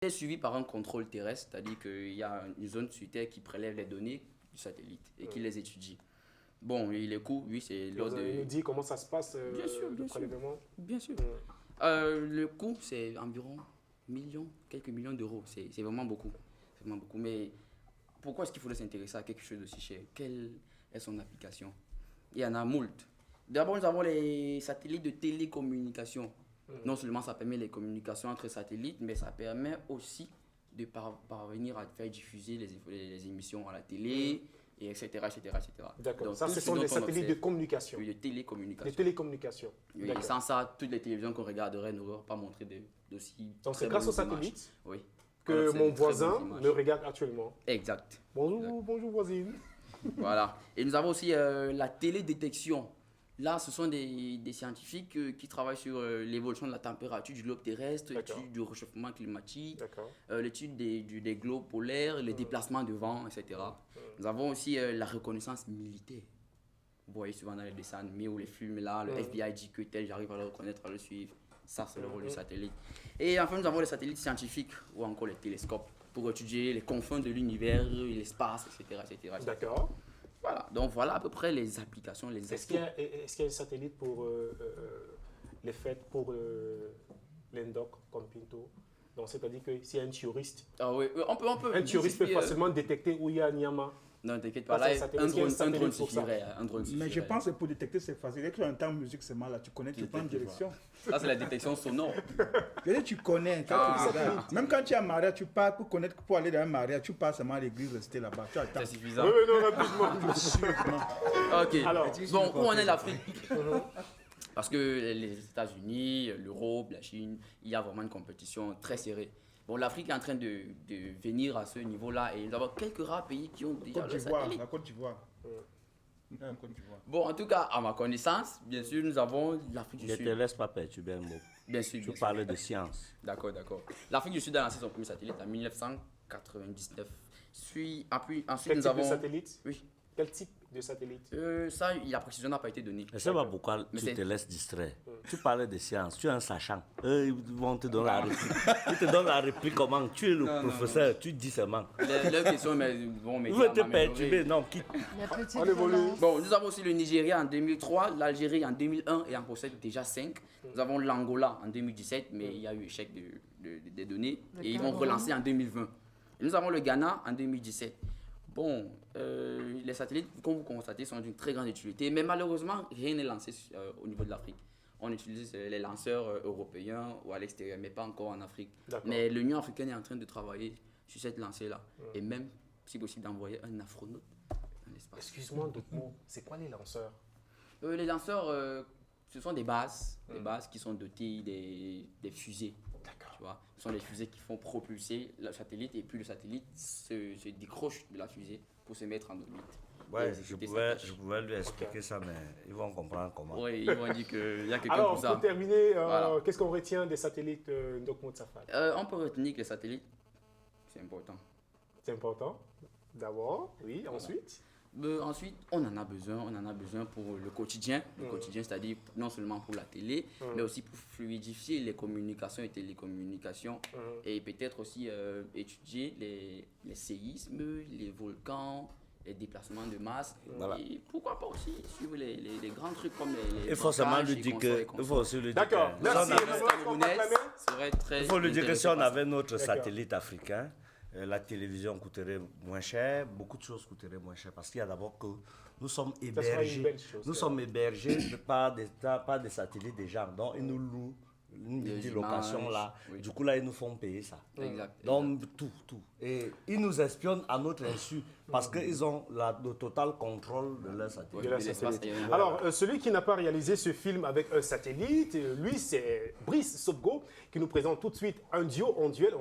est suivi par un contrôle terrestre, c'est-à-dire qu'il y a une zone sur Terre qui prélève les données du satellite et qui les étudie. Bon, et les coûts, oui, c'est Vous lors allez de... nous dire comment ça se passe, Bien sûr, le bien sûr. prélèvement? Bien sûr. Le coût, c'est environ millions, quelques millions d'euros. C'est vraiment beaucoup. C'est vraiment beaucoup. Mais pourquoi est-ce qu'il faudrait s'intéresser à quelque chose d'aussi cher? Quelle est son application? Il y en a moult. D'abord, nous avons les satellites de télécommunication. Non seulement ça permet les communications entre satellites, mais ça permet aussi de parvenir à faire diffuser les émissions à la télé, et etc. etc., etc. D'accord. Donc, Ça, tout ce ce sont dont des on satellites de observe, communication. oui, de télécommunication. De télécommunication. Oui, D'accord. sans ça, toutes les télévisions qu'on regarderait n'auraient pas montré d'aussi. Donc, c'est très grâce aux bonnes images. satellites Oui. que On observe mon de très voisin bonnes images. me regarde actuellement. Exact. Bonjour, bonjour voisine. Voilà. Et nous avons aussi la télédétection. Là, ce sont des scientifiques qui travaillent sur l'évolution de la température du globe terrestre, D'accord. l'étude du réchauffement climatique, D'accord. l'étude des globes polaires, les déplacements de vent, etc. Nous avons aussi la reconnaissance militaire. Vous voyez souvent dans les dessins animés ou les films là, le FBI dit que tel, j'arrive à le reconnaître, à le suivre. Ça, c'est le rôle du satellite. Et enfin, nous avons les satellites scientifiques ou encore les télescopes pour étudier les confins de l'univers, l'espace, etc., etc., etc. D'accord. Voilà, donc voilà à peu près les applications, les Est-ce qu'il y a un satellite pour les fêtes, pour l'Endok, comme Pinto? Donc, c'est-à-dire que s'il y a un touriste, Ah oui, on peut. un touriste peut justifier, facilement détecter où il y a Nyama. Non, t'inquiète pas, Ah, là, c'est un un drone satellite pour ça. suffirait. Un drone Mais je suffirait. pense que pour détecter, c'est facile. Dès que tu entends musique seulement là, tu connais, tu prends une direction. Ça, c'est la détection sonore. Et tu connais, quand tu regardes. Même quand tu es à Maria, tu pars pour connaître, pour aller dans un Maria, tu pars seulement à l'église, rester là-bas. Tu attends. C'est suffisant. Oui, non, rapidement. Sûrement. Ok. Alors, Bon, où en est l'Afrique? Parce que les États-Unis, l'Europe, la Chine, il y a vraiment une compétition très serrée. Bon, l'Afrique est en train de venir à ce niveau-là et nous avons quelques rares pays qui ont déjà Côte le d'Ivoire, satellite. la Côte d'Ivoire. La Côte d'Ivoire. Bon, en tout cas, à ma connaissance, bien sûr, nous avons l'Afrique du Ne te Sud. laisse pas perturber un mot. Bien sûr, Tu bien sûr. parles de science. D'accord, d'accord. L'Afrique du Sud a lancé son premier satellite en 1999. Ensuite, Quel nous type avons... de satellite? Oui. Quel type de satellite? Ça, la précision n'a pas été donnée. Je ne sais pas pourquoi Mais tu c'est- te laisses distraire. Tu parlais de science, tu es un sachant. Eux, ils vont te donner la réplique. Ils te donnent la réplique comment? Tu es le professeur, tu dis seulement. Leurs questions vont Ils m'aider veulent à te m'améliorer. perturber, non, quitte. La petite On évolue. relance. Bon, nous avons aussi le Nigeria en 2003, l'Algérie en 2001 et en possède déjà 5. Nous avons l'Angola en 2017, mais il y a eu échec des données et ils vont Cameroun. relancer en 2020. Et nous avons le Ghana en 2017. Bon, les satellites, comme vous constatez, sont d'une très grande utilité, mais malheureusement, rien n'est lancé au niveau de l'Afrique. On utilise les lanceurs européens ou à l'extérieur, mais pas encore en Afrique. D'accord. Mais l'Union africaine est en train de travailler sur cette lancée-là et même, si possible, d'envoyer un astronaute dans l'espace. Excuse-moi, d'autres mots. C'est quoi les lanceurs? Les lanceurs, ce sont des bases qui sont dotées des fusées. D'accord. Tu vois, ce sont les fusées qui font propulser le satellite et puis le satellite se décroche de la fusée pour se mettre en orbite. Et Ouais, exécuter sa tâche. je pouvais lui expliquer ça, mais ils vont comprendre comment. Oui, ils vont dire qu'il y a quelqu'un Alors, pour ça. pour terminer, Voilà. qu'est-ce qu'on retient des satellites Ndokmo Safari? On peut retenir que les satellites, c'est important. C'est important. D'abord, oui. Ensuite, Ensuite, on en a besoin pour le quotidien, c'est-à-dire non seulement pour la télé, mais aussi pour fluidifier les communications et télécommunications, et peut-être aussi étudier les séismes, les volcans, les déplacements de masse, Voilà. et pourquoi pas aussi suivre les grands trucs comme les Il faut seulement bancages lui et dire consorts et que. Il consorts. faut aussi lui dire D'accord. que. Merci. si on avait- Merci. Camerounaise serait très Il faut lui dire que si on intéressé par ça. avait notre D'accord. satellite africain, la télévision coûterait moins cher, beaucoup de choses coûteraient moins cher. Parce qu'il y a d'abord que nous sommes une hébergés. belle chose, Nous c'est sommes hébergés par des satellites des gens. Donc ils nous louent une Des multilocation images, là. oui. Du coup là, ils nous font payer ça. Exact. Donc tout. Et ils nous espionnent à notre insu parce qu'ils ont le total contrôle de leur satellite. de la de l'espace satellite. aérien. Alors, celui qui n'a pas réalisé ce film avec un satellite, lui, c'est Brice Sobgo qui nous présente tout de suite un duo en duel.